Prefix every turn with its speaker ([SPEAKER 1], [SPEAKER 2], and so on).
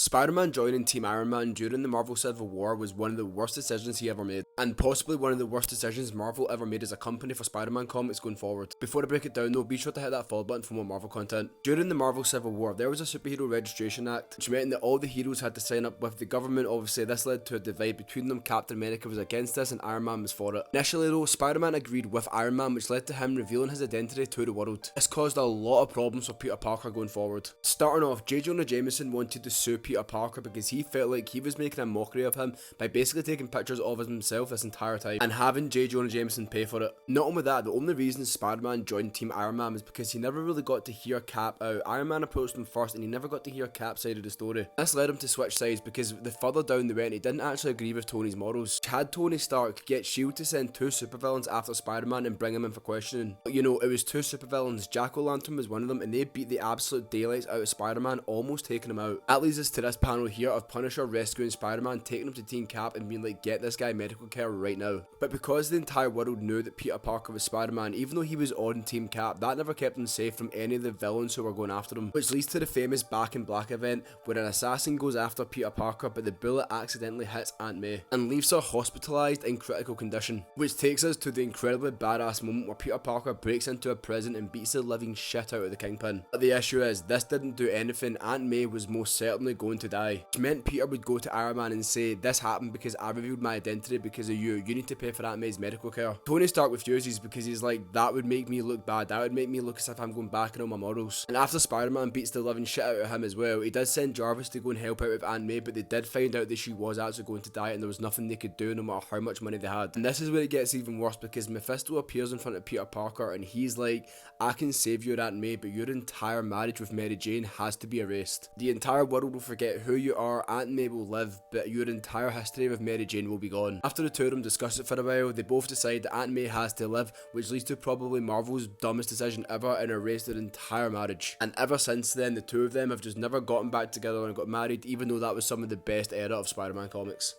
[SPEAKER 1] Spider-Man joining Team Iron Man during the Marvel Civil War was one of the worst decisions he ever made, and possibly one of the worst decisions Marvel ever made as a company for Spider-Man comics going forward. Before I break it down though, be sure to hit that follow button for more Marvel content. During the Marvel Civil War, there was a Superhero Registration Act, which meant that all the heroes had to sign up with the government. Obviously, this led to a divide between them. Captain America was against this and Iron Man was for it. Initially though, Spider-Man agreed with Iron Man, which led to him revealing his identity to the world. This caused a lot of problems for Peter Parker going forward. Starting off, J. Jonah Jameson wanted to sue Peter Parker because he felt like he was making a mockery of him by basically taking pictures of himself this entire time and having J. Jonah Jameson pay for it. Not only that, the only reason Spider-Man joined Team Iron Man was because he never really got to hear Cap out. Iron Man approached him first and he never got to hear Cap's side of the story. This led him to switch sides because the further down they went, he didn't actually agree with Tony's morals. Which had Tony Stark get S.H.I.E.L.D. to send two supervillains after Spider-Man and bring him in for questioning. But, you know, it was two supervillains. Jack-O-Lantern was one of them and they beat the absolute daylights out of Spider-Man, almost taking him out. That leads us to this panel here of Punisher rescuing Spider-Man, taking him to Team Cap and being like, get this guy medical care right now. But because the entire world knew that Peter Parker was Spider-Man, even though he was on Team Cap, that never kept him safe from any of the villains who were going after him. Which leads to the famous Back in Black event where an assassin goes after Peter Parker but the bullet accidentally hits Aunt May and leaves her hospitalized in critical condition. Which takes us to the incredibly badass moment where Peter Parker breaks into a prison and beats the living shit out of the Kingpin. But the issue is, this didn't do anything. Aunt May was most certainly going to die. Which meant Peter would go to Iron Man and say, this happened because I revealed my identity because of you. You need to pay for Aunt May's medical care. Tony Stark refuses because he's like, that would make me look bad. That would make me look as if I'm going back on all my morals. And after Spider-Man beats the living shit out of him as well, he does send Jarvis to go and help out with Aunt May, but they did find out that she was actually going to die and there was nothing they could do no matter how much money they had. And this is where it gets even worse because Mephisto appears in front of Peter Parker and he's like, I can save your Aunt May, but your entire marriage with Mary Jane has to be erased. The entire world will forget who you are, Aunt May will live, but your entire history with Mary Jane will be gone. After the two of them discuss it for a while, they both decide that Aunt May has to live, which leads to probably Marvel's dumbest decision ever and erase their entire marriage. And ever since then, the two of them have just never gotten back together and got married, even though that was some of the best era of Spider-Man comics.